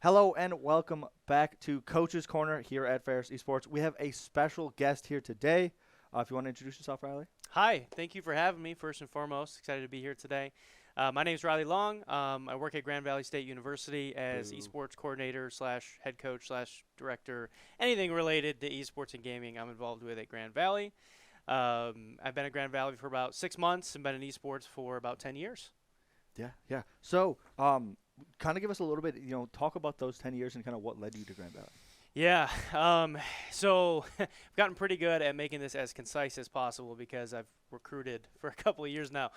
Hello and welcome back to Coach's Corner here at Ferris Esports. We have a special guest here today. If you want to introduce yourself, Riley. Hi, thank you for having me. First and foremost, excited to be here today. My name is Riley Long. I work at Grand Valley State University as Boo. esports coordinator slash head coach slash director. Anything related to esports and gaming, I'm involved with at Grand Valley. I've been at Grand Valley for about 6 months and been in esports for about 10 years. Yeah, yeah. So, kind of give us a little bit, talk about those 10 years and kind of what led you to Grand Valley. Yeah, so I've gotten pretty good at making this as concise as possible because I've recruited for a couple of years now.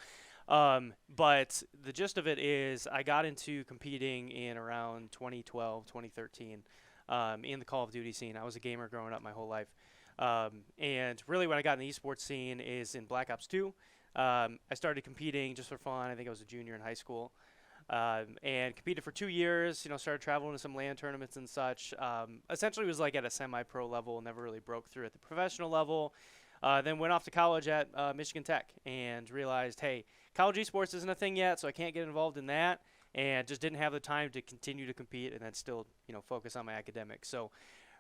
But the gist of it is I got into competing in around 2012, 2013 in the Call of Duty scene. I was a gamer growing up my whole life. And really when I got in the esports scene is in Black Ops 2. I started competing just for fun. I think I was a junior in high school. And competed for 2 years, started traveling to some LAN tournaments and such. Essentially was like at a semi-pro level, never really broke through at the professional level. Then went off to college at Michigan Tech and realized, hey, college esports isn't a thing yet, so I can't get involved in that. And just didn't have the time to continue to compete and then still, focus on my academics. So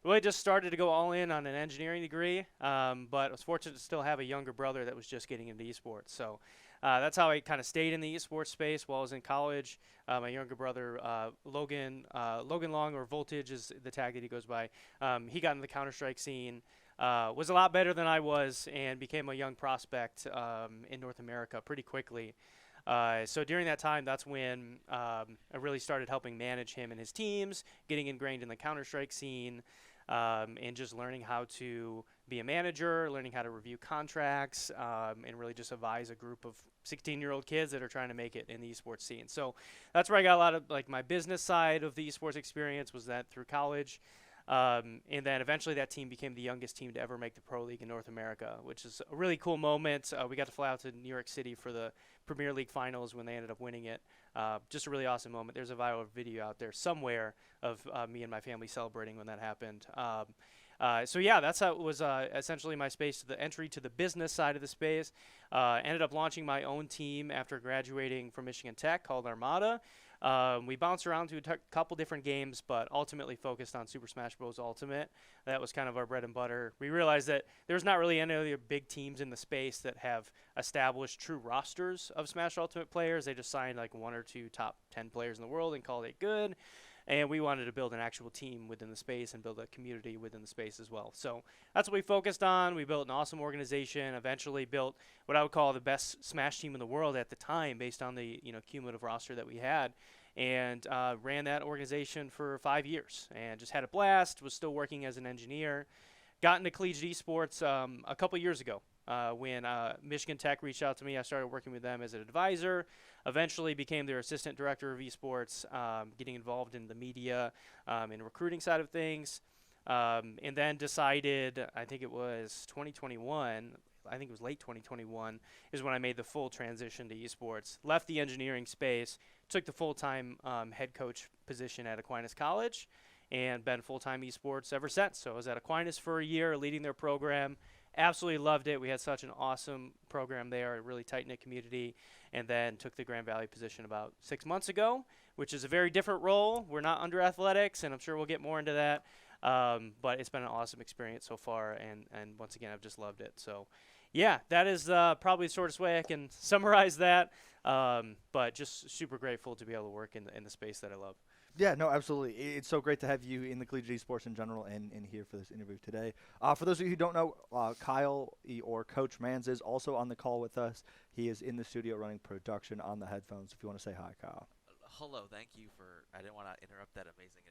really just started to go all in on an engineering degree, but I was fortunate to still have a younger brother that was just getting into esports. So that's how I kind of stayed in the esports space while I was in college. My younger brother, Logan Long, or Voltage is the tag that he goes by, he got into the Counter-Strike scene, was a lot better than I was, and became a young prospect in North America pretty quickly. So during that time, that's when I really started helping manage him and his teams, getting ingrained in the Counter-Strike scene, and just learning how to be a manager, learning how to review contracts, and really just advise a group of 16-year-old kids that are trying to make it in the esports scene. So that's where I got a lot of like my business side of the esports experience was that through college. And then eventually that team became the youngest team to ever make the Pro League in North America, which is a really cool moment. We got to fly out to New York City for the Premier League finals when they ended up winning it. Just a really awesome moment. There's a viral video out there somewhere of me and my family celebrating when that happened. So yeah, that's how it was essentially my space to the entry to the business side of the space. Ended up launching my own team after graduating from Michigan Tech called Armada. We bounced around to a couple different games, but ultimately focused on Super Smash Bros. Ultimate. That was kind of our bread and butter. We realized that there's not really any other big teams in the space that have established true rosters of Smash Ultimate players. They just signed like one or two top 10 players in the world and called it good. And we wanted to build an actual team within the space and build a community within the space as well. So that's what we focused on. We built an awesome organization, eventually built what I would call the best Smash team in the world at the time based on the cumulative roster that we had, and ran that organization for 5 years and just had a blast, was still working as an engineer. Got into collegiate esports a couple years ago when Michigan Tech reached out to me. I started working with them as an advisor, eventually became their assistant director of esports, getting involved in the media and recruiting side of things, and then decided, I think it was 2021, I think it was late 2021, is when I made the full transition to esports. Left the engineering space, took the full-time head coach position at Aquinas College, and been full-time esports ever since. So I was at Aquinas for a year, leading their program. Absolutely loved it. We had such an awesome program there, a really tight-knit community, and then took the Grand Valley position about 6 months ago, which is a very different role. We're not under athletics, and I'm sure we'll get more into that. But it's been an awesome experience so far, and once again, I've just loved it. So, yeah, that is probably the shortest way I can summarize that. But just super grateful to be able to work in the space that I love. Yeah, no, absolutely. It's so great to have you in the collegiate esports in general and here for this interview today. For those of you who don't know, Kyle or Coach Mans is also on the call with us. He is in the studio running production on the headphones. If you want to say hi, Kyle. Hello, thank you for. I didn't want to interrupt that amazing,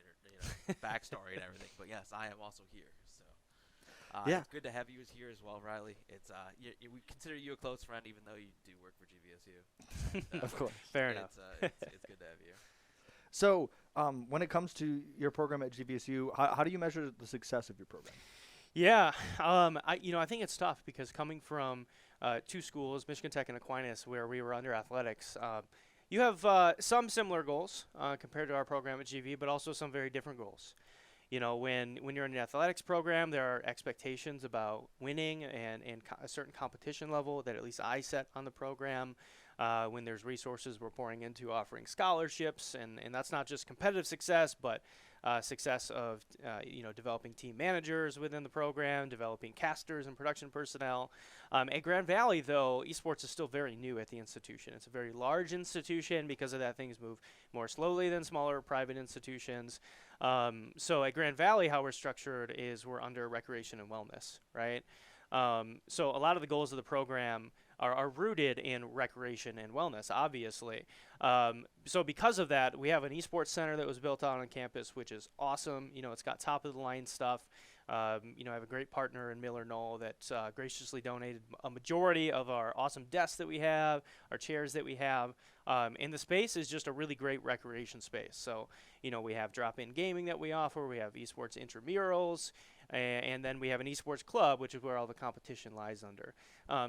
backstory and everything, but yes, I am also here. So, Yeah, it's good to have you here as well, Riley. It's we consider you a close friend, even though you do work for GVSU. And, of course. Fair enough. It's good to have you. So, when it comes to your program at GVSU, how do you measure the success of your program? Yeah, I think it's tough because coming from two schools, Michigan Tech and Aquinas, where we were under athletics, you have some similar goals compared to our program at GV, but also some very different goals. When you're in an athletics program, there are expectations about winning and a certain competition level that at least I set on the program. When there's resources we're pouring into offering scholarships, and that's not just competitive success, but success of developing team managers within the program, developing casters and production personnel. At Grand Valley, though, esports is still very new at the institution. It's a very large institution. Because of that, things move more slowly than smaller private institutions. So at Grand Valley, how we're structured is we're under recreation and wellness, right? So a lot of the goals of the program are rooted in recreation and wellness, obviously. So because of that, we have an esports center that was built out on campus, which is awesome. It's got top of the line stuff. I have a great partner in Miller Knoll that graciously donated a majority of our awesome desks that we have, our chairs that we have. And the space is just a really great recreation space. So, we have drop-in gaming that we offer. We have esports intramurals. And then we have an esports club, which is where all the competition lies under.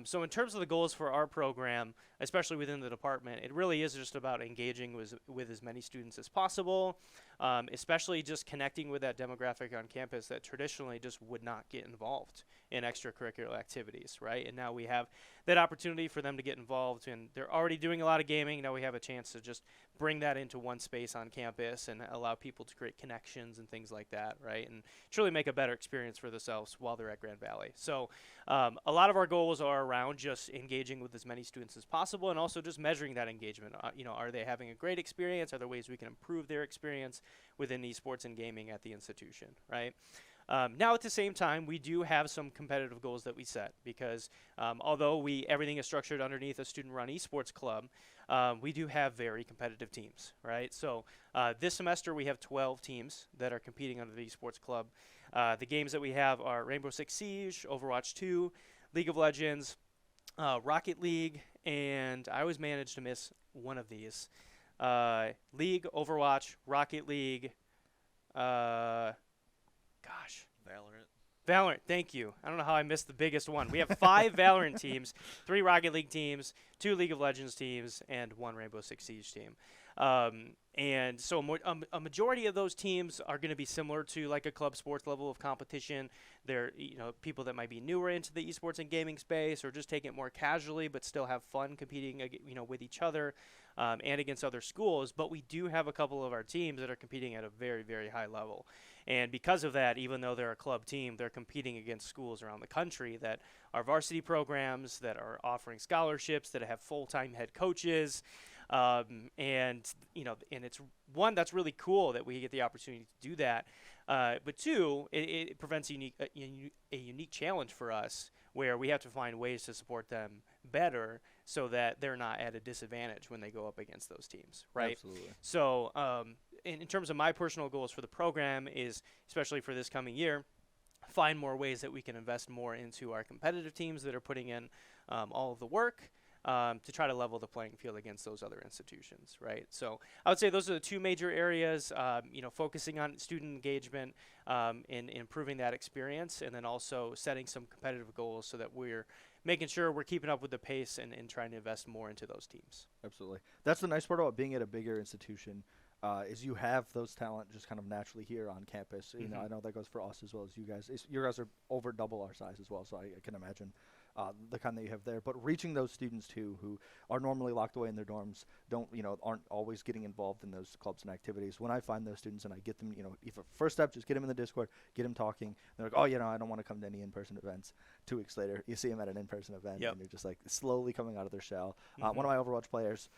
So in terms of the goals for our program, especially within the department, it really is just about engaging with as many students as possible, especially just connecting with that demographic on campus that traditionally just would not get involved in extracurricular activities, right? And now we have that opportunity for them to get involved, and they're already doing a lot of gaming. Now we have a chance to just bring that into one space on campus and allow people to create connections and things like that, right? And truly make a better experience for themselves while they're at Grand Valley. So a lot of our goals are around just engaging with as many students as possible, and also just measuring that engagement. Are they having a great experience? Are there ways we can improve their experience within esports and gaming at the institution, right? Now, at the same time, we do have some competitive goals that we set because although everything is structured underneath a student-run esports club, we do have very competitive teams, right? So this semester we have 12 teams that are competing under the esports club. The games that we have are Rainbow Six Siege, Overwatch 2, League of Legends, Rocket League, and I always manage to miss one of these. League, Overwatch, Rocket League, Valorant, thank you. I don't know how I missed the biggest one. We have 5 Valorant teams, 3 Rocket League teams, 2 League of Legends teams, and 1 Rainbow Six Siege team. And so a majority of those teams are going to be similar to like a club sports level of competition. They're people that might be newer into the esports and gaming space, or just take it more casually but still have fun competing with each other and against other schools. But we do have a couple of our teams that are competing at a very, very high level. And because of that, even though they're a club team, they're competing against schools around the country that are varsity programs, that are offering scholarships, that have full-time head coaches. And it's one that's really cool that we get the opportunity to do that. But two, it prevents a unique challenge for us where we have to find ways to support them better so that they're not at a disadvantage when they go up against those teams, right? Absolutely. So in terms of my personal goals for the program is, especially for this coming year, find more ways that we can invest more into our competitive teams that are putting in all of the work, to try to level the playing field against those other institutions, right? So I would say those are the 2 major areas, focusing on student engagement and improving that experience, and then also setting some competitive goals so that we're making sure we're keeping up with the pace and trying to invest more into those teams. Absolutely. That's the nice part about being at a bigger institution. Is you have those talent just kind of naturally here on campus. Mm-hmm. I know that goes for us as well as you guys. You guys are over double our size as well, so I can imagine the kind that you have there. But reaching those students too, who are normally locked away in their dorms, aren't always getting involved in those clubs and activities. When I find those students and I get them, if a first step, just get them in the Discord, get them talking. They're like, oh, I don't want to come to any in-person events. 2 weeks later, you see them at an in-person event, Yep. and they're just like slowly coming out of their shell. Mm-hmm. One of my Overwatch players,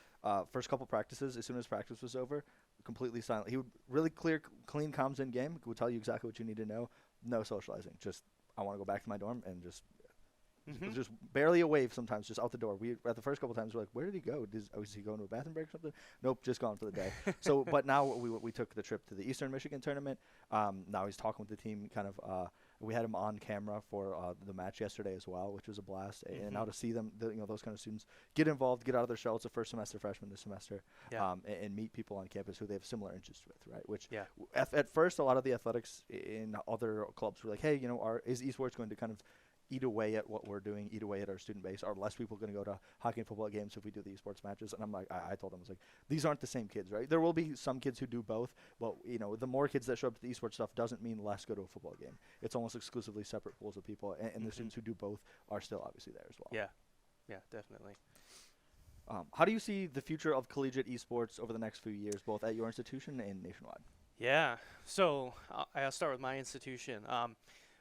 first couple practices, as soon as practice was over, completely silent. He would really clean comms in game. Would tell you exactly what you need to know. No socializing. Just I want to go back to my dorm and just barely a wave sometimes, just out the door. We at the first couple times we're like, where did he go? Was he going to a bathroom break or something? Nope, just gone for the day. So, but now we took the trip to the Eastern Michigan tournament. Now he's talking with the team. Kind of, we had him on camera for the match yesterday as well, which was a blast. Mm-hmm. And now to see them, those kind of students get involved, get out of their shell. It's a first semester freshman this semester, Yeah. and meet people on campus who they have similar interests with, right? Which Yeah. At first, a lot of the athletics in other clubs were like, hey, is esports going to kind of eat away at what we're doing, eat away at our student base? Are less people going to go to hockey and football games if we do the esports matches? And I'm like, I told them, I was like, these aren't the same kids, right? There will be some kids who do both, but the more kids that show up to the esports stuff doesn't mean less go to a football game. It's almost exclusively separate pools of people, and the students who do both are still obviously there as well. Yeah, definitely. How do you see the future of collegiate esports over the next few years, both at your institution and nationwide? Yeah. So I'll start with my institution.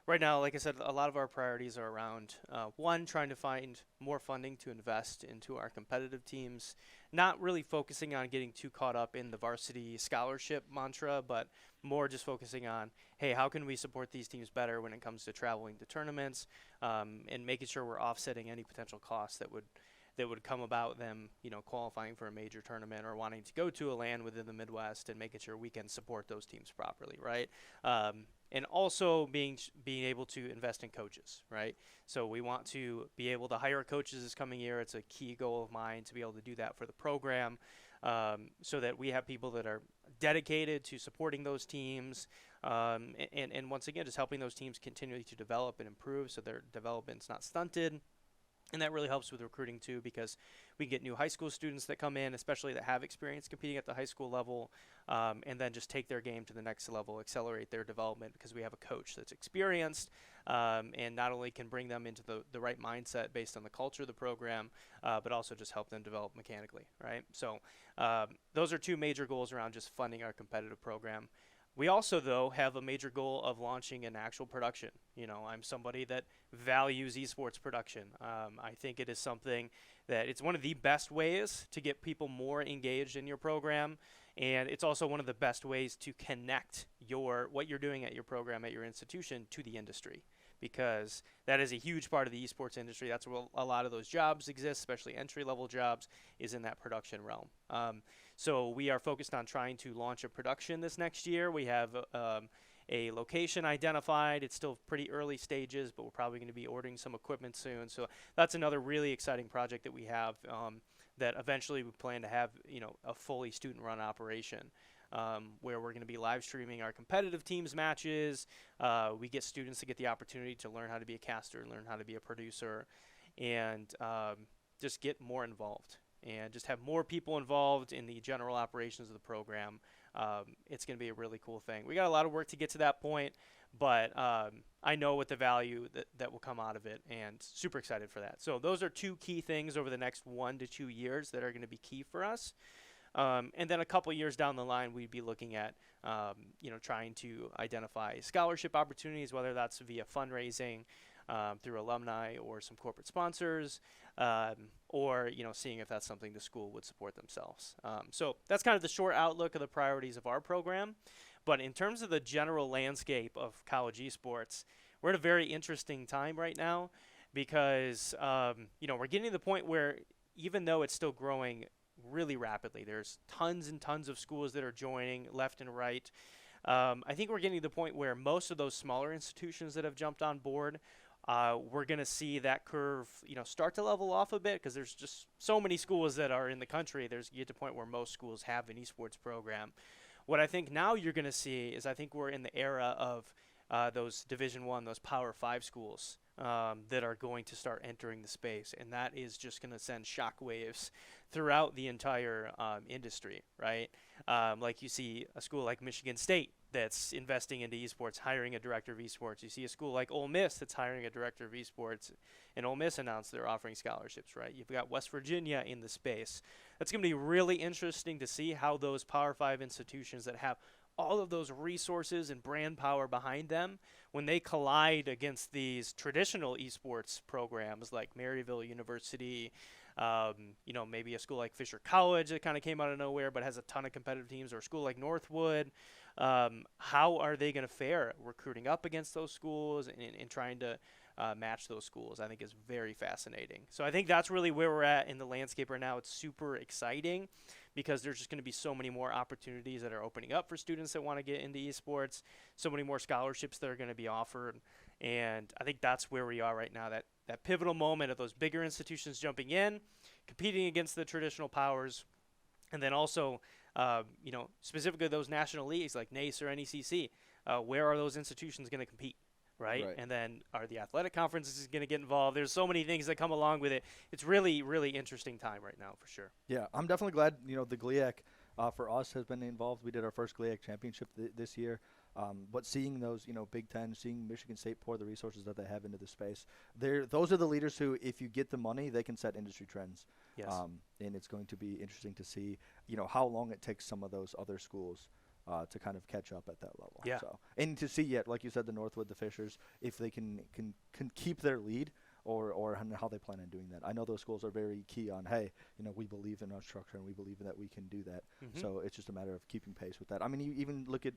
Right now, like I said, a lot of our priorities are around one, trying to find more funding to invest into our competitive teams, not really focusing on getting too caught up in the varsity scholarship mantra, but more just focusing on, hey, how can we support these teams better when it comes to traveling to tournaments, and making sure we're offsetting any potential costs that would come about them, qualifying for a major tournament or wanting to go to a LAN within the Midwest, and making sure we can support those teams properly, right? And also being able to invest in coaches, right? So we want to be able to hire coaches this coming year. It's a key goal of mine to be able to do that for the program, so that we have people that are dedicated to supporting those teams, and once again, just helping those teams continually to develop and improve so their development's not stunted. And that really helps with recruiting too, because we get new high school students that come in, especially that have experience competing at the high school level, and then just take their game to the next level, accelerate their development, because we have a coach that's experienced, and not only can bring them into the right mindset based on the culture of the program, but also just help them develop mechanically, right? So those are two major goals around just funding our competitive program. We also, though, have a major goal of launching an actual production. I'm somebody that values esports production. I think it is something that it's one of the best ways to get people more engaged in your program, and it's also one of the best ways to connect what you're doing at your program, at your institution, to the industry, because that is a huge part of the esports industry. That's where a lot of those jobs exist, especially entry-level jobs, is in that production realm. So we are focused on trying to launch a production this next year. We have a location identified. It's still pretty early stages, but we're probably going to be ordering some equipment soon. So that's another really exciting project that we have, that eventually we plan to have a fully student-run operation, where we're going to be live streaming our competitive teams matches. We get students to get the opportunity to learn how to be a caster, learn how to be a producer, and just get more involved and just have more people involved in the general operations of the program. It's going to be a really cool thing. We got a lot of work to get to that point, but I know what the value that will come out of it, and super excited for that. So those are two key things over the next 1 to 2 years that are going to be key for us. And then a couple years down the line, we'd be looking at, trying to identify scholarship opportunities, whether that's via fundraising, through alumni or some corporate sponsors, or seeing if that's something the school would support themselves. So that's kind of the short outlook of the priorities of our program. But in terms of the general landscape of college esports, we're at a very interesting time right now, because we're getting to the point where, even though it's still growing really rapidly, there's tons and tons of schools that are joining left and right. I think we're getting to the point where most of those smaller institutions that have jumped on board, we're going to see that curve, start to level off a bit, because there's just so many schools that are in the country. You get to a point where most schools have an esports program. What I think now you're going to see is, I think we're in the era of those Division I, those Power 5 schools that are going to start entering the space, and that is just going to send shockwaves throughout the entire industry, right? Like you see a school like Michigan State that's investing into esports, hiring a director of esports. You see a school like Ole Miss that's hiring a director of esports, and Ole Miss announced they're offering scholarships, right? You've got West Virginia in the space. That's going to be really interesting to see how those Power 5 institutions that have all of those resources and brand power behind them, when they collide against these traditional esports programs like Maryville University, maybe a school like Fisher College that kind of came out of nowhere but has a ton of competitive teams, or a school like Northwood. How are they going to fare recruiting up against those schools and trying to match those schools? I think is very fascinating. So I think that's really where we're at in the landscape right now. It's super exciting, because there's just going to be so many more opportunities that are opening up for students that want to get into esports, so many more scholarships that are going to be offered. And I think that's where we are right now, that pivotal moment of those bigger institutions jumping in, competing against the traditional powers, and then also specifically those national leagues like NACE or NECC. Where are those institutions going to compete? Right? And then are the athletic conferences going to get involved? There's so many things that come along with it. It's really, really interesting time right now, for sure. Yeah, I'm definitely glad the GLIAC for us has been involved. We did our first GLIAC championship this year. But seeing those, Big Ten, seeing Michigan State pour the resources that they have into the space, those are the leaders who, if you get the money, they can set industry trends. Yes. And it's going to be interesting to see, how long it takes some of those other schools to kind of catch up at that level. Yeah. So, and to see yet, like you said, the Northwood, the Fishers, if they can keep their lead. Or how they plan on doing that. I know those schools are very key on, hey, we believe in our structure and we believe that we can do that. Mhm. So it's just a matter of keeping pace with that. I mean, you even look at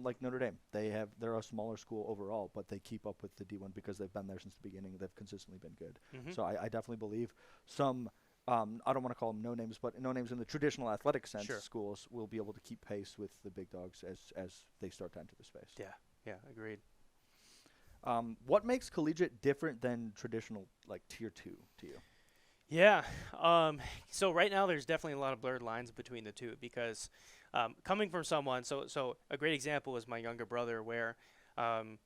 like Notre Dame. They're a smaller school overall, but they keep up with the D1 because they've been there since the beginning. They've consistently been good. Mhm. So I definitely believe some. I don't want to call them no names, but no names in the traditional athletic sense. Sure. Schools will be able to keep pace with the big dogs as they start to enter the space. Yeah, agreed. What makes collegiate different than traditional, like Tier 2 to you? Yeah. So right now there's definitely a lot of blurred lines between the two because coming from someone, so a great example is my younger brother where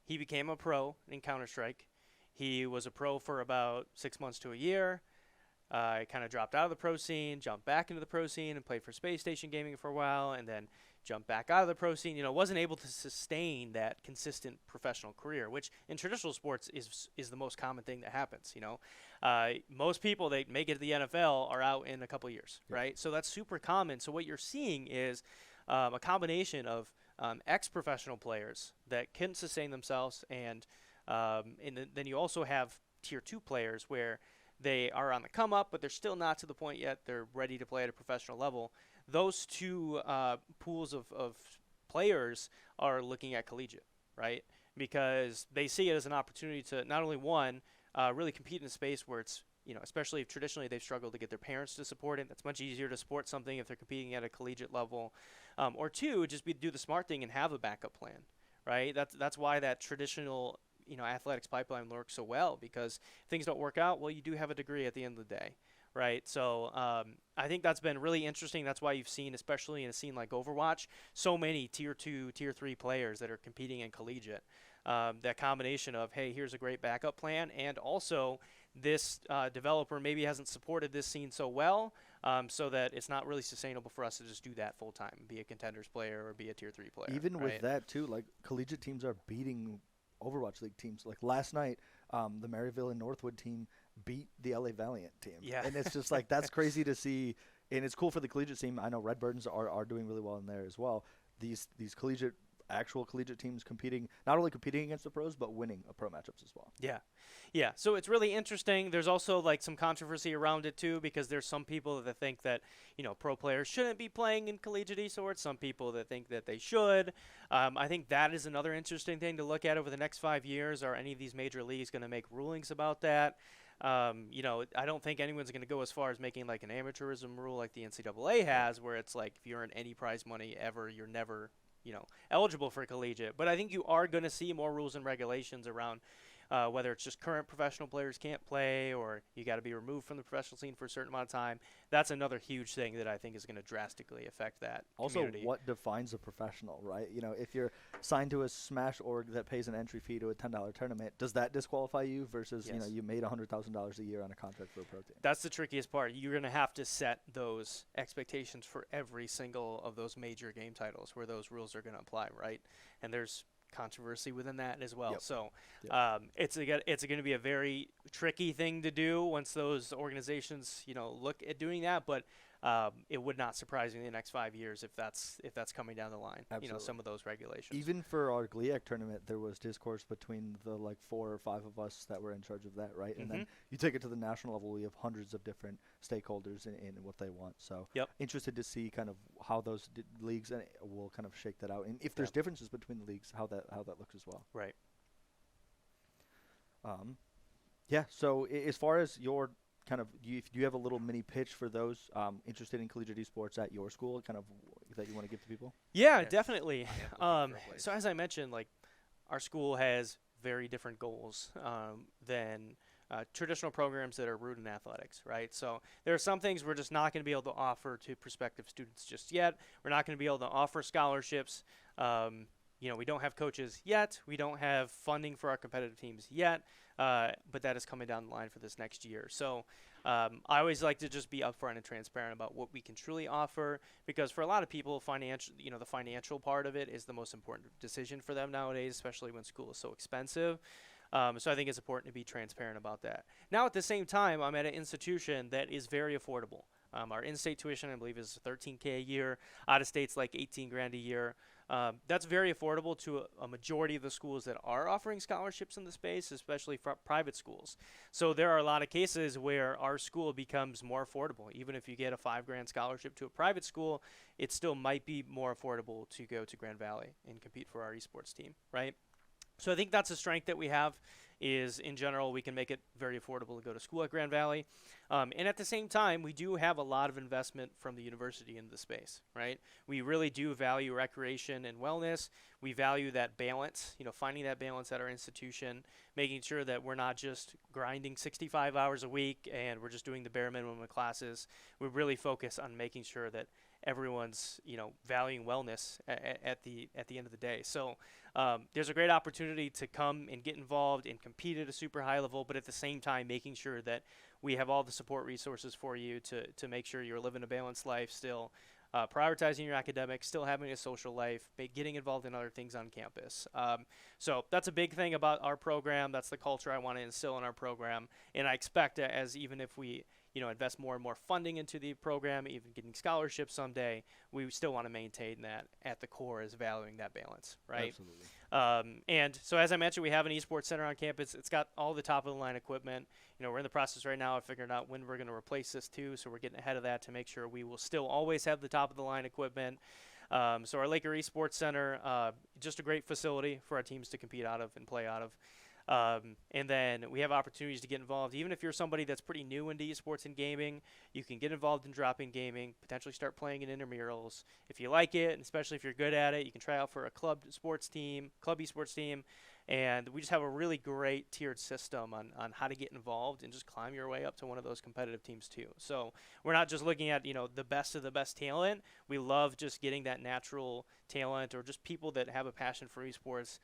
he became a pro in Counter-Strike. He was a pro for about 6 months to a year. I kind of dropped out of the pro scene, jumped back into the pro scene and played for Space Station Gaming for a while and then jumped back out of the pro scene, wasn't able to sustain that consistent professional career, which in traditional sports is the most common thing that happens, most people that make it to the NFL are out in a couple of years, right? So that's super common. So what you're seeing is a combination of ex-professional players that can sustain themselves and then you also have Tier 2 players where they are on the come up, but they're still not to the point yet. They're ready to play at a professional level. Those two pools of players are looking at collegiate, right? Because they see it as an opportunity to not only really compete in a space where it's, especially if traditionally they've struggled to get their parents to support it. That's much easier to support something if they're competing at a collegiate level. Or two, just do the smart thing and have a backup plan, right? That's why that traditional athletics pipeline works so well because if things don't work out, well, you do have a degree at the end of the day, right? So I think that's been really interesting. That's why you've seen, especially in a scene like Overwatch, so many Tier 2, Tier 3 players that are competing in collegiate. That combination of, hey, here's a great backup plan, and also this developer maybe hasn't supported this scene so well, so that it's not really sustainable for us to just do that full time, be a contenders player or be a Tier 3 player. Even right? with that, too, like collegiate teams are beating Overwatch League teams. Like last night, the Maryville and Northwood team beat the LA Valiant team. Yeah. And it's just like, that's crazy to see. And it's cool for the collegiate team. I know Redbirds are doing really well in there as well. These actual collegiate teams not only competing against the pros, but winning pro matchups as well. Yeah. So it's really interesting. There's also like some controversy around it too, because there's some people that think that, pro players shouldn't be playing in collegiate esports. Some people that think that they should. I think that is another interesting thing to look at over the next 5 years. Are any of these major leagues going to make rulings about that? I don't think anyone's going to go as far as making like an amateurism rule like the NCAA has, where it's like if you earn any prize money ever, you're never eligible for collegiate. But I think you are going to see more rules and regulations around whether it's just current professional players can't play or you got to be removed from the professional scene for a certain amount of time. That's another huge thing that I think is going to drastically affect that Also, community. what defines a professional, right? If you're signed to a Smash org that pays an entry fee to a $10 tournament, does that disqualify you versus, Yes. you made $100,000 a year on a contract for a pro team? That's the trickiest part. You're going to have to set those expectations for every single of those major game titles where those rules are going to apply, right? And there's controversy within that as well. Yep. So Yep. it's going to be a very tricky thing to do once those organizations, look at doing that. But it would not surprise me in the next 5 years if that's coming down the line. Absolutely. Some of those regulations. Even for our GLIAC tournament, there was discourse between the 4 or 5 of us that were in charge of that, right? And then you take it to the national level, we have hundreds of different stakeholders in what they want. So Yep. interested to see kind of how those leagues will kind of shake that out, and if there's differences between the leagues, how that looks as well. Right. Yeah. So as far as your kind of, do you have a little mini pitch for those interested in collegiate esports at your school, kind of that you want to give to people? Yeah, Yes. definitely. I am looking for a place. So as I mentioned, like our school has very different goals than traditional programs that are rooted in athletics, right? So there are some things we're just not going to be able to offer to prospective students just yet. We're not going to be able to offer scholarships. We don't have coaches yet. We don't have funding for our competitive teams yet, but that is coming down the line for this next year. So I always like to just be upfront and transparent about what we can truly offer, because for a lot of people, the financial part of it is the most important decision for them nowadays, especially when school is so expensive. So I think it's important to be transparent about that. Now, at the same time, I'm at an institution that is very affordable. Our in-state tuition, I believe, is $13K a year. Out of state's like 18 grand a year. That's very affordable to a majority of the schools that are offering scholarships in the space, especially for private schools. So there are a lot of cases where our school becomes more affordable. Even if you get a $5 grand scholarship to a private school, it still might be more affordable to go to Grand Valley and compete for our esports team, right? So I think that's a strength that we have, is in general we can make it very affordable to go to school at Grand Valley. And at the same time, we do have a lot of investment from the university in the space, right? We really do value recreation and wellness. We value that balance, finding that balance at our institution, making sure that we're not just grinding 65 hours a week and we're just doing the bare minimum of classes. We really focus on making sure that everyone's, valuing wellness at the end of the day. So there's a great opportunity to come and get involved and compete at a super high level, but at the same time making sure that we have all the support resources for you to make sure you're living a balanced life still, prioritizing your academics, still having a social life, getting involved in other things on campus. So that's a big thing about our program. That's the culture I want to instill in our program, and I expect as even if we invest more and more funding into the program, even getting scholarships someday, we still want to maintain that at the core, is valuing that balance, right? Absolutely. And so as I mentioned, we have an esports center on campus. It's got all the top of the line equipment. We're in the process right now of figuring out when we're going to replace this too, so we're getting ahead of that to make sure we will still always have the top of the line equipment. So our Laker Esports Center, just a great facility for our teams to compete out of and play out of. And then we have opportunities to get involved. Even if you're somebody that's pretty new into esports and gaming, you can get involved in drop-in gaming, potentially start playing in intramurals. If you like it, and especially if you're good at it, you can try out for a club esports team. And we just have a really great tiered system on how to get involved and just climb your way up to one of those competitive teams too. So we're not just looking at, the best of the best talent. We love just getting that natural talent, or just people that have a passion for esports,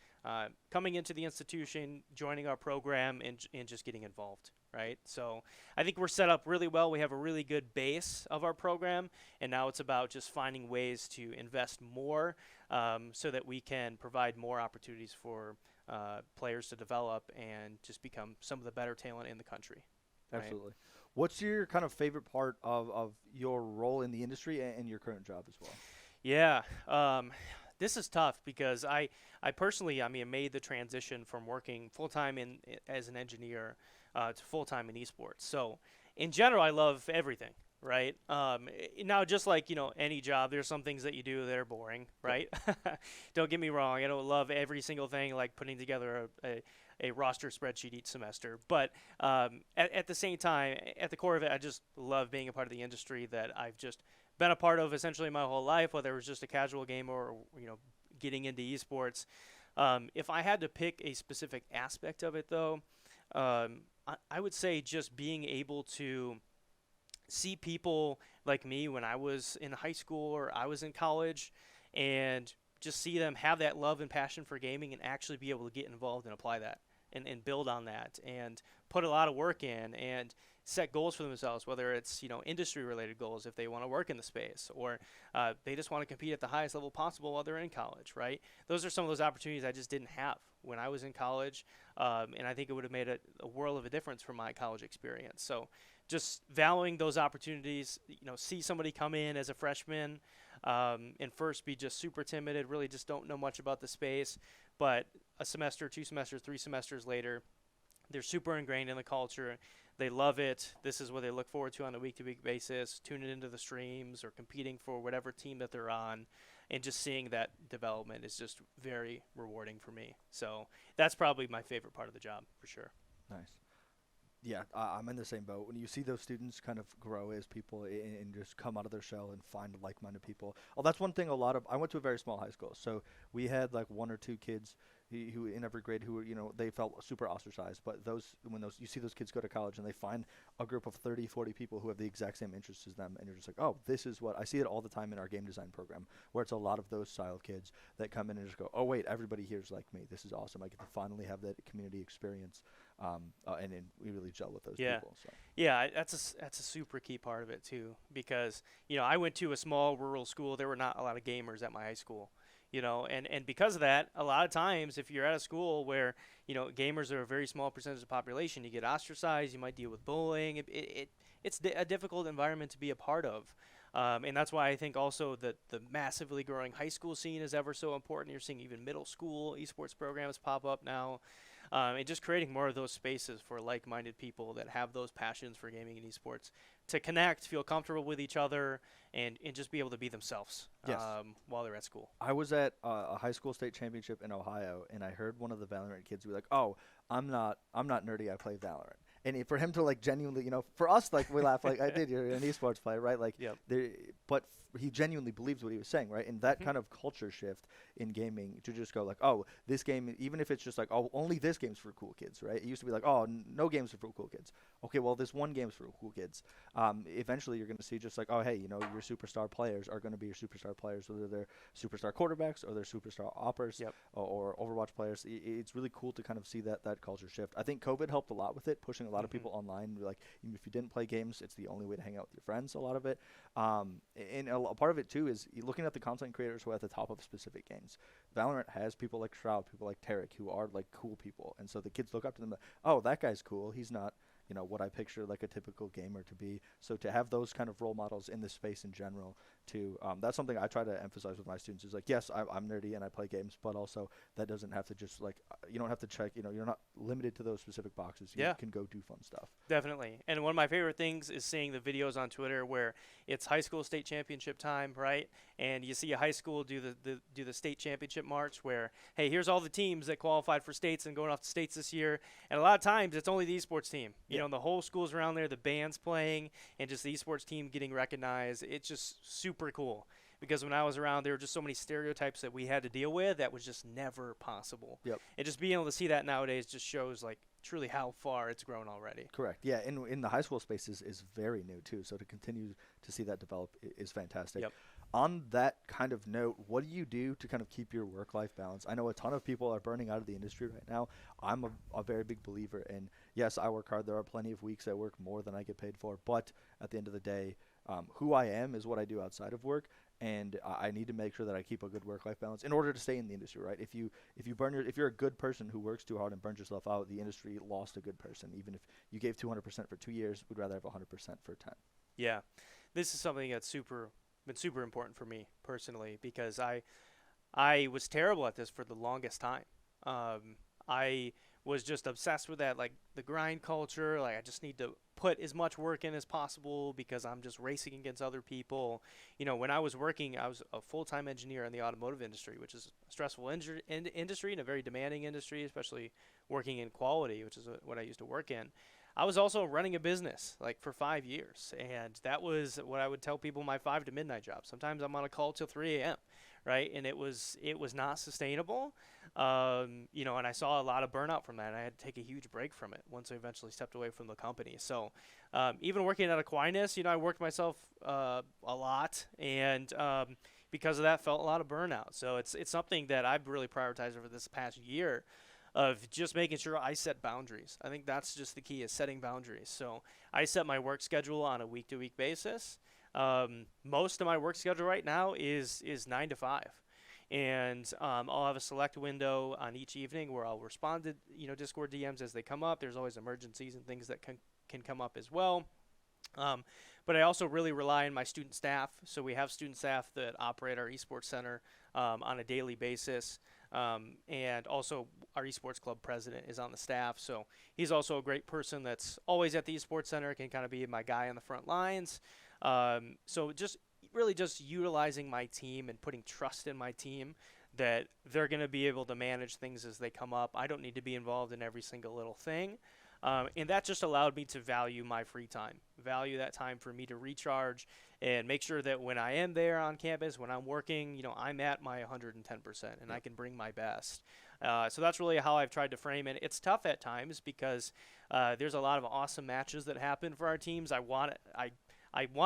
coming into the institution, joining our program, and just getting involved, right? So I think we're set up really well. We have a really good base of our program, and now it's about just finding ways to invest more, so that we can provide more opportunities for players to develop and just become some of the better talent in the country. Right? Absolutely. What's your kind of favorite part of your role in the industry and your current job as well? Yeah, this is tough because I personally, made the transition from working full-time as an engineer to full-time in esports. So in general, I love everything. Right. Now, just like, any job, there's some things that you do that are boring. Right. Don't get me wrong. I don't love every single thing, like putting together a roster spreadsheet each semester. But at the same time, at the core of it, I just love being a part of the industry that I've just been a part of essentially my whole life, whether it was just a casual gamer or, getting into esports. If I had to pick a specific aspect of it, though, I would say just being able to see people like me when I was in high school or I was in college, and just see them have that love and passion for gaming and actually be able to get involved and apply that and build on that and put a lot of work in and set goals for themselves, whether it's, industry related goals if they want to work in the space, or they just want to compete at the highest level possible while they're in college, right? Those are some of those opportunities I just didn't have when I was in college, and I think it would have made a world of a difference for my college experience. So just valuing those opportunities, see somebody come in as a freshman and first be just super timid, really just don't know much about the space, but a semester, 2 semesters, 3 semesters later, they're super ingrained in the culture. They love it. This is what they look forward to on a week-to-week basis, tuning into the streams or competing for whatever team that they're on, and just seeing that development is just very rewarding for me. So that's probably my favorite part of the job for sure. Nice. Yeah, I'm in the same boat. When you see those students kind of grow as people and just come out of their shell and find like-minded people. Oh, that's one thing I went to a very small high school. So we had like 1 or 2 kids who in every grade who they felt super ostracized. But when you see those kids go to college and they find a group of 30, 40 people who have the exact same interests as them, and you're just like, oh, this is what I see it all the time in our game design program, where it's a lot of those style of kids that come in and just go, oh wait, everybody here is like me. This is awesome. I get to finally have that community experience, and then we really gel with those people. So. Yeah, that's a super key part of it too, because I went to a small rural school. There were not a lot of gamers at my high school. And because of that, a lot of times if you're at a school where, gamers are a very small percentage of the population, you get ostracized, you might deal with bullying. It's a difficult environment to be a part of. And that's why I think also that the massively growing high school scene is ever so important. You're seeing even middle school esports programs pop up now. And just creating more of those spaces for like-minded people that have those passions for gaming and esports to connect, feel comfortable with each other, and just be able to be themselves while they're at school. I was at a high school state championship in Ohio, and I heard one of the Valorant kids be like, "Oh, I'm not nerdy. I play Valorant." And for him to like genuinely, for us, like we laugh, like I did. You're an esports player, right? Like, yep. But he genuinely believes what he was saying, right? And that kind of culture shift in gaming to just go like, oh, this game, even if it's just like, oh, only this game's for cool kids, right? It used to be like, oh, no games are for cool kids. Okay, well, this one game's for cool kids. Eventually, you're going to see just like, oh, hey, your superstar players are going to be your superstar players, whether they're superstar quarterbacks or they're superstar oppers or Overwatch players. It's really cool to kind of see that culture shift. I think COVID helped a lot with it, pushing a lot of people online. Like, if you didn't play games, it's the only way to hang out with your friends, a lot of it. And a part of it, too, is looking at the content creators who are at the top of specific games. Valorant has people like Shroud, people like Tarek, who are, like, cool people. And so the kids look up to them, like, oh, that guy's cool. He's not, what I picture, like, a typical gamer to be. So to have those kind of role models in this space in general, too, that's something I try to emphasize with my students is, like, yes, I'm nerdy and I play games, but also that doesn't have to just, like, you don't have to check, you're not limited to those specific boxes. You can go do fun stuff. Definitely. And one of my favorite things is seeing the videos on Twitter where it's high school state championship time, right? And you see a high school do the state championship march where, hey, here's all the teams that qualified for states and going off to states this year. And a lot of times it's only the esports team. You know, the whole school's around there, the band's playing, and just the esports team getting recognized. It's just super cool. Because when I was around, there were just so many stereotypes that we had to deal with that was just never possible. Yep. And just being able to see that nowadays just shows, like, truly how far it's grown already. Correct. Yeah, in the high school space is very new, too. So to continue to see that develop is fantastic. Yep. On that kind of note, what do you do to kind of keep your work-life balance? I know a ton of people are burning out of the industry right now. I'm a very big believer in, yes, I work hard. There are plenty of weeks I work more than I get paid for. But at the end of the day, who I am is what I do outside of work. And I need to make sure that I keep a good work-life balance in order to stay in the industry, right? If you're a good person who works too hard and burns yourself out, the industry lost a good person. Even if you gave 200% for 2 years, we'd rather have 100% for 10. Yeah, this is something that's been super important for me personally because I was terrible at this for the longest time. I was just obsessed with that, like the grind culture. Like I just need to put as much work in as possible because I'm just racing against other people. When I was working, I was a full-time engineer in the automotive industry, which is a stressful industry and a very demanding industry, especially working in quality, which is what I used to work in. I was also running a business like for 5 years, and that was what I would tell people my 5 to midnight job. Sometimes I'm on a call till 3 a.m., right? And it was not sustainable. And I saw a lot of burnout from that. And I had to take a huge break from it once I eventually stepped away from the company. So even working at Aquinas, I worked myself a lot, and because of that, felt a lot of burnout. So it's something that I've really prioritized over this past year of just making sure I set boundaries. I think that's just the key, is setting boundaries. So I set my work schedule on a week-to-week basis. Most of my work schedule right now is 9 to 5. And I'll have a select window on each evening where I'll respond to Discord DMs as they come up. There's always emergencies and things that can come up as well. But I also really rely on my student staff. So we have student staff that operate our esports center on a daily basis. And also our esports club president is on the staff. So he's also a great person that's always at the esports center, can kind of be my guy on the front lines. So just utilizing my team and putting trust in my team that they're going to be able to manage things as they come up. I don't need to be involved in every single little thing. And that just allowed me to value my free time, value that time for me to recharge and make sure that when I am there on campus, when I'm working, I'm at my 110% and I can bring my best. So that's really how I've tried to frame it. It's tough at times because there's a lot of awesome matches that happen for our teams. I want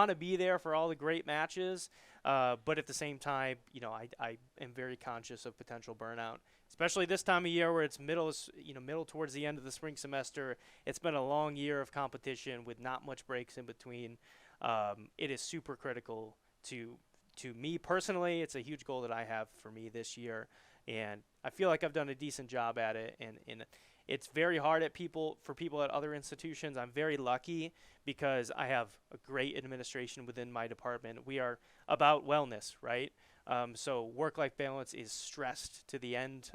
to be there for all the great matches, but at the same time, I am very conscious of potential burnout, especially this time of year where it's middle towards the end of the spring semester. It's been a long year of competition with not much breaks in between. It is super critical to me personally. It's a huge goal that I have for me this year, and I feel like I've done a decent job at it. And it's very hard for people at other institutions. I'm very lucky because I have a great administration within my department. We are about wellness, right? So work-life balance is stressed to the end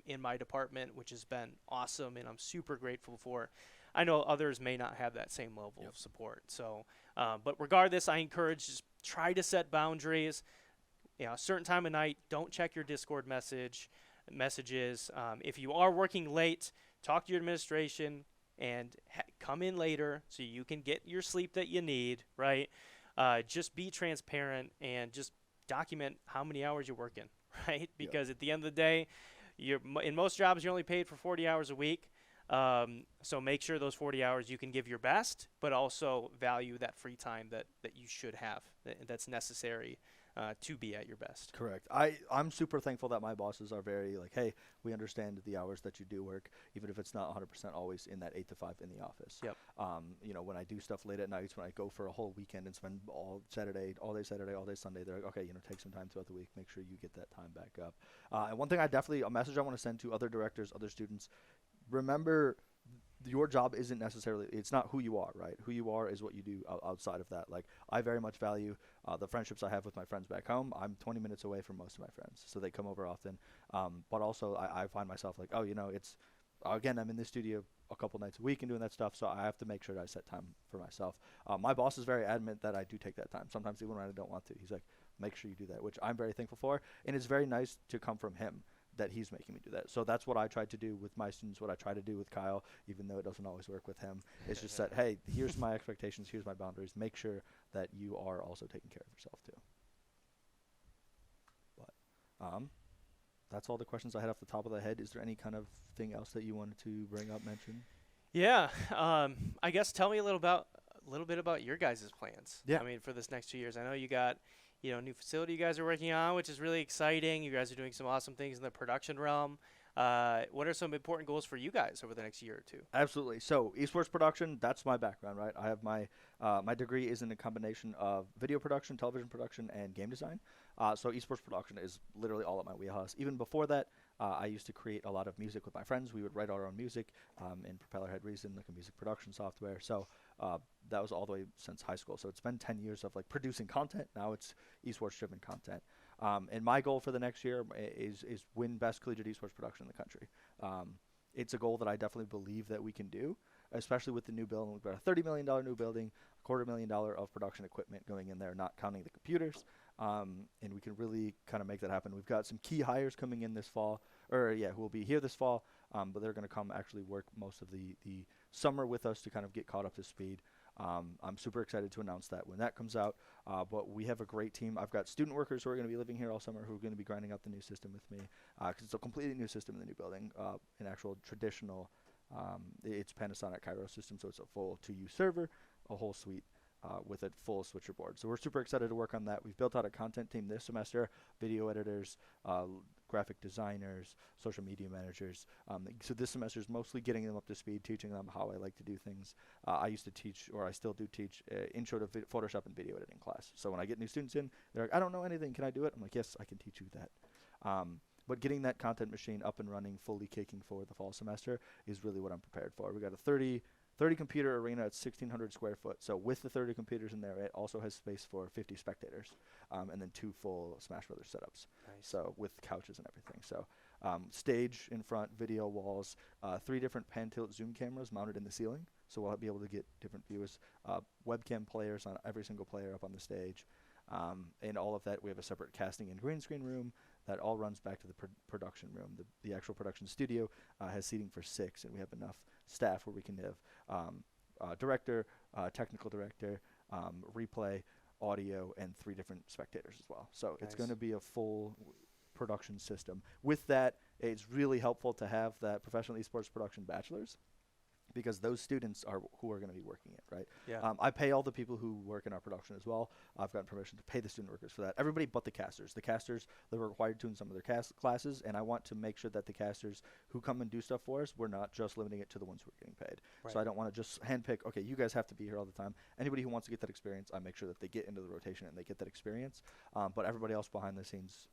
in my department, which has been awesome, and I'm super grateful for. I know others may not have that same level of support. So, but regardless, I encourage just try to set boundaries. A certain time of night, don't check your Discord messages. If you are working late, talk to your administration and come in later so you can get your sleep that you need, right? Just be transparent and just document how many hours you're working, right? Because at the end of the day, in most jobs, you're only paid for 40 hours a week. So make sure those 40 hours you can give your best, but also value that free time that you should have, that's necessary to be at your best. Correct. I'm super thankful that my bosses are very like, hey, we understand the hours that you do work, even if it's not 100% always in that 8 to 5 in the office. Yep. When I do stuff late at nights, when I go for a whole weekend and spend all day Saturday, all day Sunday, they're like, okay, take some time throughout the week, make sure you get that time back up. And one thing a message I want to send to other directors, other students, remember your job isn't necessarily, it's not who you are, right? Who you are is what you do outside of that. Like, I very much value the friendships I have with my friends back home. I'm 20 minutes away from most of my friends, so they come over often. But also I find myself like, again, I'm in the studio a couple nights a week and doing that stuff, so I have to make sure that I set time for myself. My boss is very adamant that I do take that time, sometimes even when I don't want to. He's like, make sure you do that, which I'm very thankful for, and it's very nice to come from him that he's making me do that. So that's what I tried to do with my students, what I try to do with Kyle, even though it doesn't always work with him. It's just that, hey, here's my expectations, here's my boundaries. Make sure that you are also taking care of yourself too. But that's all the questions I had off the top of the head. Is there any kind of thing else that you wanted to bring up, mention? Yeah. I guess tell me a little bit about your guys' plans. Yeah. I mean, for this next 2 years, I know you got new facility you guys are working on, which is really exciting. You guys are doing some awesome things in the production realm. What are some important goals for you guys over the next year or two? Absolutely. So esports production, that's my background, right? I have my degree is in a combination of video production, television production, and game design. So esports production is literally all at my wheelhouse. Even before that, I used to create a lot of music with my friends. We would write our own music in Propellerhead Reason, like a music production software. So that was all the way since high school. So it's been 10 years of like producing content. Now it's esports-driven content. And my goal for the next year is win best collegiate esports production in the country. It's a goal that I definitely believe that we can do, especially with the new building. We've got a $30 million new building, $250,000 of production equipment going in there, not counting the computers. And we can really kind of make that happen. We've got some key hires coming in this fall, who will be here this fall, but they're going to come actually work most of the summer with us to kind of get caught up to speed. I'm super excited to announce that when that comes out. But we have a great team. I've got student workers who are going to be living here all summer who are going to be grinding out the new system with me, because it's a completely new system in the new building, an actual traditional. It's Panasonic Kairos system, so it's a full 2U server, a whole suite. With a full switcher board. So we're super excited to work on that. We've built out a content team this semester, video editors, graphic designers, social media managers. So this semester is mostly getting them up to speed, teaching them how I like to do things. I used to teach, or I still do teach, intro to Photoshop and video editing class. So when I get new students in, they're like, I don't know anything, can I do it? I'm like, yes, I can teach you that. But getting that content machine up and running, fully kicking for the fall semester is really what I'm prepared for. We got a 30 computer arena at 1,600 square foot. So with the 30 computers in there, it also has space for 50 spectators, and then 2 full Smash Brothers setups. Nice. So with couches and everything. So stage in front, video walls, 3 different pan tilt zoom cameras mounted in the ceiling. So we'll be able to get different views, webcam players on every single player up on the stage. And all of that, we have a separate casting and green screen room that all runs back to the production room. The actual production studio has seating for 6, and we have enough staff where we can have director, technical director, replay, audio, and 3 different spectators as well. So it's going to be a full production system. With that, it's really helpful to have that professional esports production bachelor's, because those students are who are going to be working it, right? Yeah. I pay all the people who work in our production as well. I've gotten permission to pay the student workers for that. Everybody but the casters. The casters, they're required to in some of their classes, and I want to make sure that the casters who come and do stuff for us, we're not just limiting it to the ones who are getting paid. Right. So I don't want to just handpick, okay, you guys have to be here all the time. Anybody who wants to get that experience, I make sure that they get into the rotation and they get that experience. But everybody else behind the scenes,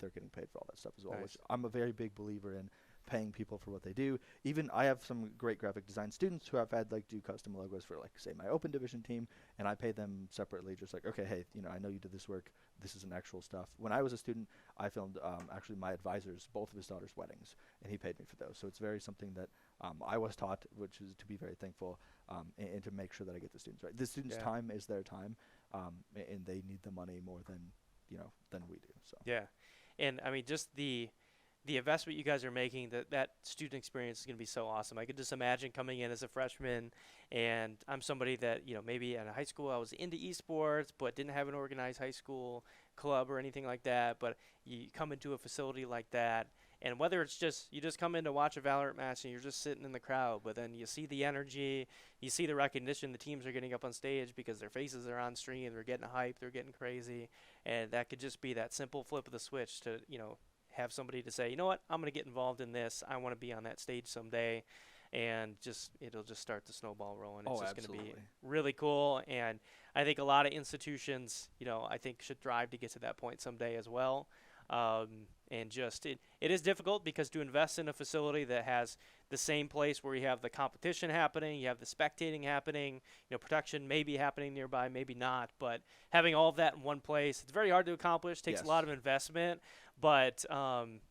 they're getting paid for all that stuff as well, which I'm a very big believer in, paying people for what they do. Even I have some great graphic design students who have had do custom logos for say my open division team, and I pay them separately, just okay, hey, I know you did this work. This is an actual stuff. When I was a student, I filmed actually my advisor's, both of his daughter's weddings, and he paid me for those. So it's very something that I was taught, which is to be very thankful, and to make sure that I get the students right. The students' time is their time, and they need the money more than we do. So yeah, and I mean just the investment you guys are making, that student experience is going to be so awesome. I could just imagine coming in as a freshman, and I'm somebody that, maybe in high school I was into esports, but didn't have an organized high school club or anything like that. But you come into a facility like that, and whether it's you just come in to watch a Valorant match and you're just sitting in the crowd, but then you see the energy, you see the recognition, the teams are getting up on stage because their faces are on screen, they're getting hyped, they're getting crazy, and that could just be that simple flip of the switch to, have somebody to say, you know what, I'm going to get involved in this. I want to be on that stage someday. And it'll just start the snowball rolling. It's just going to be really cool. And I think a lot of institutions, I think should drive to get to that point someday as well. And it is difficult because to invest in a facility that has the same place where you have the competition happening, you have the spectating happening, production may be happening nearby, maybe not, but having all of that in one place, it's very hard to accomplish, takes a lot of investment, but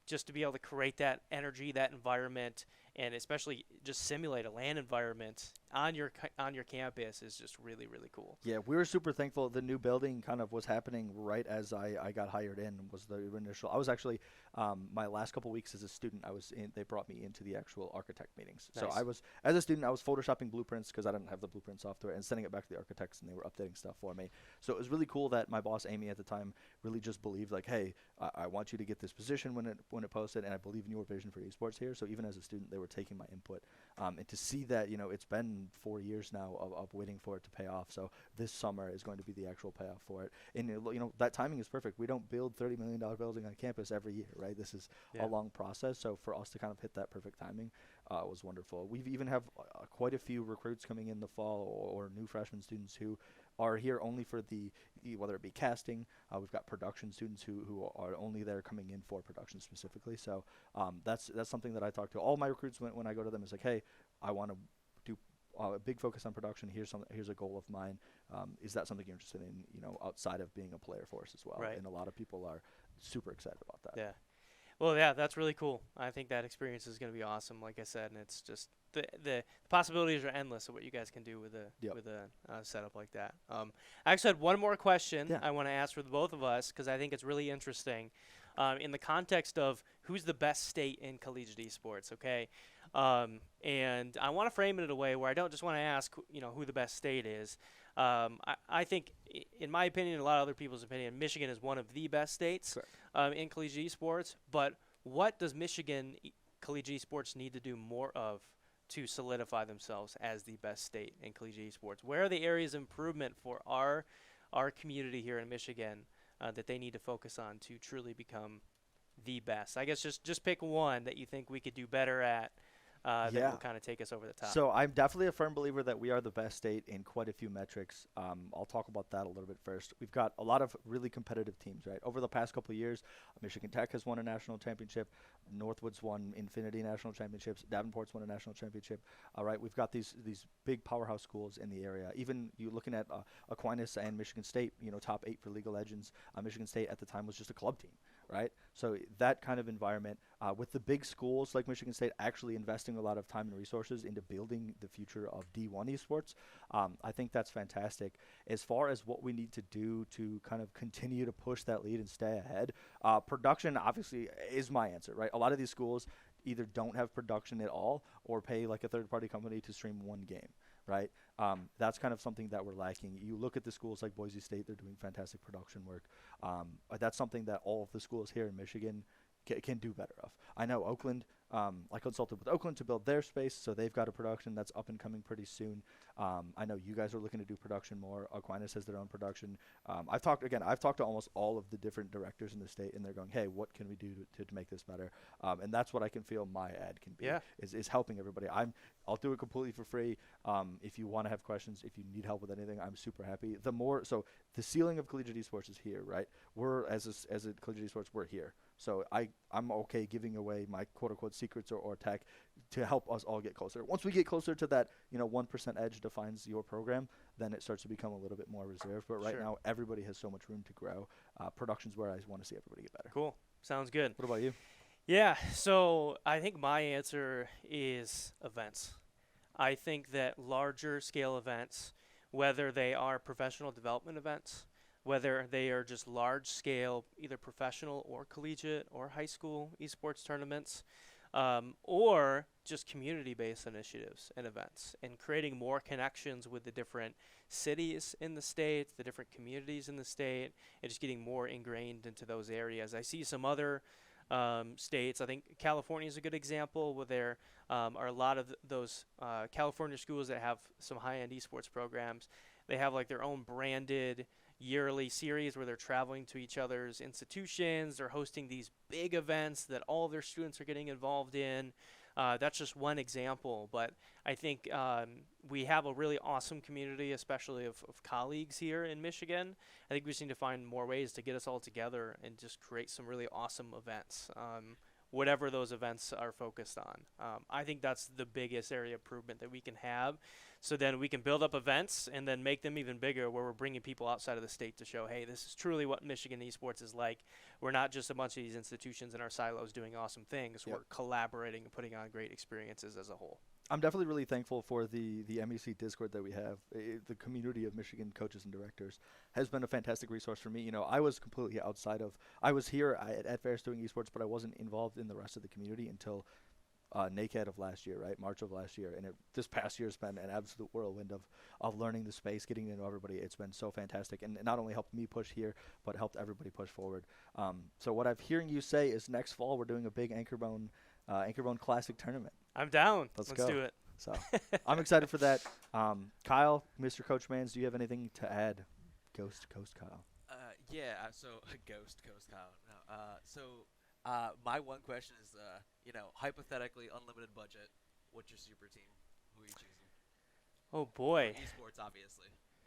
just to be able to create that energy, that environment, and especially just simulate a LAN environment on your campus is just really, really cool. Yeah, we were super thankful. The new building kind of was happening right as I got hired in. Was the initial. I was actually my last couple weeks as a student. They brought me into the actual architect meetings. Nice. So I was, as a student, I was photoshopping blueprints because I didn't have the blueprint software, and sending it back to the architects, and they were updating stuff for me. So it was really cool that my boss Amy at the time really just believed hey, I want you to get this position when it posted, and I believe in your vision for esports here. So even as a student, they were taking my input, and to see that it's been 4 years now of waiting for it to pay off. So this summer is going to be the actual payoff for it, and that timing is perfect. We don't build $30 million building on campus every year, right? This is a long process. So for us to kind of hit that perfect timing was wonderful. We've even have quite a few recruits coming in the fall, or new freshman students who are here only for whether it be casting. We've got production students who are only there coming in for production specifically. So that's something that I talk to all my recruits when I go to them. Is hey, I want to do a big focus on production. Here's a goal of mine. Is that something you're interested in? Outside of being a player for us as well. Right. And a lot of people are super excited about that. Yeah. Well, yeah, that's really cool. I think that experience is going to be awesome, like I said, and it's just the possibilities are endless of what you guys can do with a setup like that. I actually had one more question I want to ask for the both of us because I think it's really interesting in the context of who's the best state in collegiate esports, okay? And I want to frame it in a way where I don't just want to ask, who the best state is. I think, in my opinion, and a lot of other people's opinion, Michigan is one of the best states in collegiate esports. But what does Michigan collegiate esports need to do more of to solidify themselves as the best state in collegiate esports? Where are the areas of improvement for our community here in Michigan that they need to focus on to truly become the best? I guess just pick one that you think we could do better at. That will kind of take us over the top. So I'm definitely a firm believer that we are the best state in quite a few metrics. I'll talk about that a little bit first. We've got a lot of really competitive teams, right? Over the past couple of years, Michigan Tech has won a national championship. Northwood's won Infinity national championships. Davenport's won a national championship. All right, we've got these big powerhouse schools in the area. Even you looking at Aquinas and Michigan State, top 8 for League of Legends. Michigan State at the time was just a club team, right? So that kind of environment, with the big schools like Michigan State actually investing a lot of time and resources into building the future of D1 esports, I think that's fantastic. As far as what we need to do to kind of continue to push that lead and stay ahead, production obviously is my answer, right? A lot of these schools either don't have production at all or pay like a third-party company to stream one game, right? That's kind of something that we're lacking. You look at the schools like Boise State; they're doing fantastic production work. That's something that all of the schools here in Michigan can do better of. I know Oakland. I consulted with Oakland to build their space, so they've got a production that's up and coming pretty soon. I know you guys are looking to do production more. Aquinas has their own production. I've talked to almost all of the different directors in the state, and they're going, "Hey, what can we do to make this better?" And that's what I can feel my ad can be. Yeah. Is helping everybody. I'll do it completely for free. If you want to have questions, if you need help with anything, I'm super happy. So the ceiling of collegiate esports is here, right? We're as a collegiate esports, we're here. So I'm okay giving away my quote unquote secrets or tech to help us all get closer. Once we get closer to that, 1% edge defines your program, then it starts to become a little bit more reserved. But right Sure. now, everybody has so much room to grow. Production's where I want to see everybody get better. Cool. Sounds good. What about you? Yeah, so I think my answer is events. I think that larger scale events, whether they are professional development events, whether they are just large scale, either professional or collegiate or high school esports tournaments, or just community based initiatives and events, and creating more connections with the different cities in the state, the different communities in the state, and just getting more ingrained into those areas. I see some other states. I think California is a good example where there are a lot of those California schools that have some high-end esports programs. They have like their own branded yearly series where they're traveling to each other's institutions. They're hosting these big events that all of their students are getting involved in. That's just one example, but I think we have a really awesome community, especially of colleagues here in Michigan. I think we just need to find more ways to get us all together and just create some really awesome events, whatever those events are focused on. I think that's the biggest area of improvement that we can have. So then we can build up events and then make them even bigger where we're bringing people outside of the state to show, hey, this is truly what Michigan esports is like. We're not just a bunch of these institutions in our silos doing awesome things. Yep. We're collaborating and putting on great experiences as a whole. I'm definitely really thankful for the MEC Discord that we have. The community of Michigan coaches and directors has been a fantastic resource for me. I was completely outside of – I was here at Ferris doing esports, but I wasn't involved in the rest of the community until NACAD of last year, right, March of last year. And this past year has been an absolute whirlwind of learning the space, getting to know everybody. It's been so fantastic. And it not only helped me push here, but helped everybody push forward. So what I'm hearing you say is next fall we're doing a big Anchorbone Classic tournament. I'm down. Let's Let's go. do it. So I'm excited for that. Kyle, Mr. Coach Mans, do you have anything to add? Ghost Kyle. So Ghost Kyle. No. My one question is, hypothetically, unlimited budget. What's your super team? Who are you choosing? Oh, boy. Esports, obviously.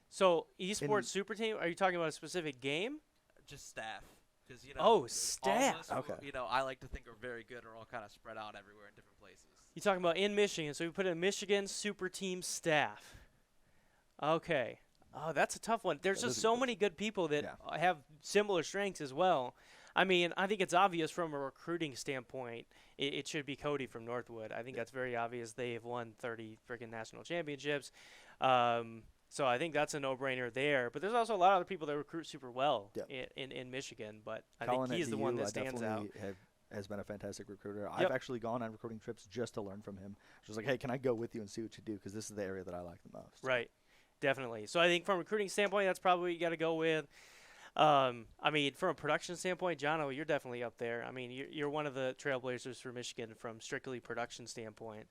So esports super team, are you talking about a specific game? Just staff. Because Oh, all of staff. us who, Okay. I like to think are very good are all kind of spread out everywhere in different places. You're talking about in Michigan. So we put in Michigan super team staff. Okay. Oh, that's a tough one. There's That just is a so good many good people that Yeah. have similar strengths as well. I mean, I think it's obvious from a recruiting standpoint, it should be Cody from Northwood. I think that's very obvious. They have won 30 freaking national championships. So I think that's a no-brainer there. But there's also a lot of other people that recruit super well Yep. in Michigan. But I Colin think he's at the one DU, that stands out. has been a fantastic recruiter. Yep. I've actually gone on recruiting trips just to learn from him. Just like, hey, can I go with you and see what you do? Because this is the area that I like the most. Right. Definitely. So I think from a recruiting standpoint, that's probably what you got to go with. I mean, from a production standpoint, Jono, you're definitely up there. I mean, you're one of the trailblazers for Michigan from strictly production standpoint.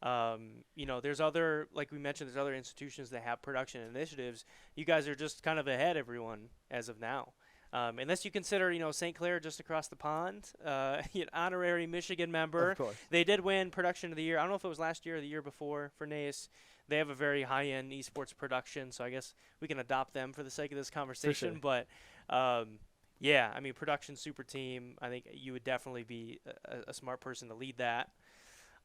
There's other, like we mentioned, there's other institutions that have production initiatives. You guys are just kind of ahead everyone as of now. Unless you consider, St. Clair just across the pond, an honorary Michigan member. Of course. They did win production of the year. I don't know if it was last year or the year before for NACE. They have a very high-end esports production, so I guess we can adopt them for the sake of this conversation. sure. But, yeah, I mean, production super team, I think you would definitely be a smart person to lead that.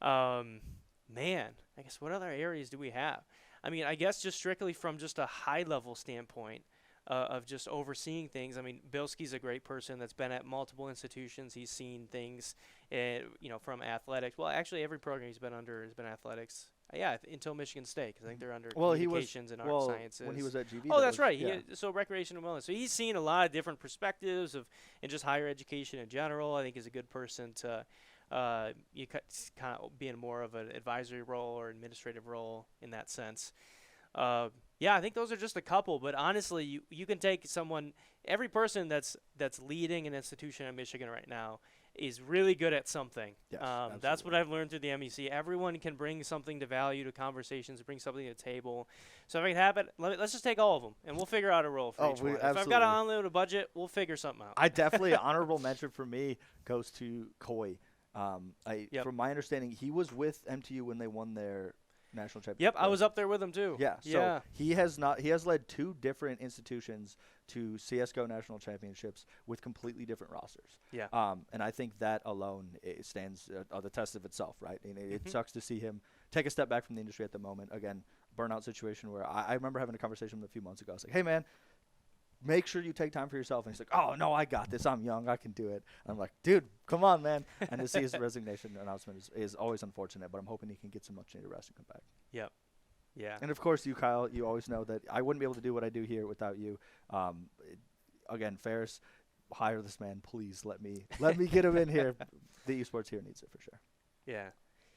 Man, I guess what other areas do we have? I mean, I guess just strictly from just a high-level standpoint, of just overseeing things. I mean, Bilski's a great person that's been at multiple institutions. He's seen things, from athletics. Well, actually, every program he's been under has been athletics. Yeah, until Michigan State, 'cause I think they're under Well, he was communications and art sciences. when he was at GV. Oh, that that's was- right. Yeah. So recreation and wellness. So he's seen a lot of different perspectives and just higher education in general. I think he's a good person to kind of be in more of an advisory role or administrative role in that sense. Yeah, I think those are just a couple. But honestly, you can take someone. Every person that's leading an institution in Michigan right now is really good at something. Yes, That's what absolutely. I've learned through the MEC. Everyone can bring something to value to conversations, bring something to the table. So if I can have it, let's just take all of them, and we'll figure out a role for Oh, each we- one. If I've got absolutely. an unlimited budget, we'll figure something out. I definitely honorable mention for me goes to Coy. Yep. From my understanding, he was with MTU when they won their national championship. Yep, I was up there with him too. Yeah, so Yeah. he has led 2 different institutions to CS:GO national championships with completely different rosters. Yeah. And I think that alone stands the test of itself, right? And it Mhm. sucks to see him take a step back from the industry at the moment. Again, burnout situation where I remember having a conversation with him a few months ago. I was like, hey man, make sure you take time for yourself. And he's like, oh no, I got this. I'm young. I can do it. I'm like, dude, come on, man. And to see his resignation announcement is always unfortunate, but I'm hoping he can get some much needed rest and come back. Yeah. And of course, you, Kyle, you always know that I wouldn't be able to do what I do here without you. Again, Ferris, hire this man, please. Let me get him in here. The esports here needs it for sure. Yeah.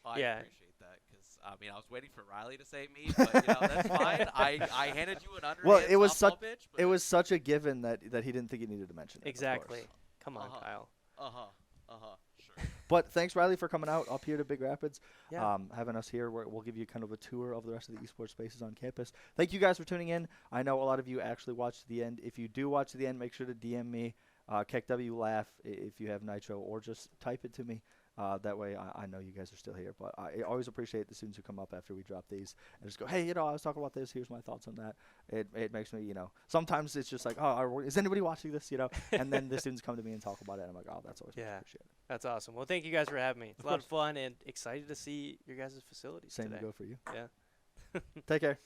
I Yeah. appreciate that because I mean I was waiting for Riley to say me, but that's fine. I handed you an underhand Well, it was softball pitch. But It was such a given that he didn't think he needed to mention it. of Exactly. course. Come on, Uh-huh. Kyle. Sure. But thanks, Riley, for coming out up here to Big Rapids, Yeah. having us here. We'll give you kind of a tour of the rest of the esports spaces on campus. Thank you guys for tuning in. I know a lot of you actually watched to the end. If you do watch to the end, make sure to DM me, KEKW Laugh, if you have Nitro, or just type it to me. That way I know you guys are still here. But I always appreciate the students who come up after we drop these and just go, hey, I was talking about this. Here's my thoughts on that. It makes me, sometimes it's just like, oh, is anybody watching this, And then the students come to me and talk about it. And I'm like, oh, that's always much Yeah. appreciated. That's awesome. Well, thank you guys for having me. It's Of a lot of course. fun and excited to see your guys' facilities Same today. to go for you. Yeah. Take care.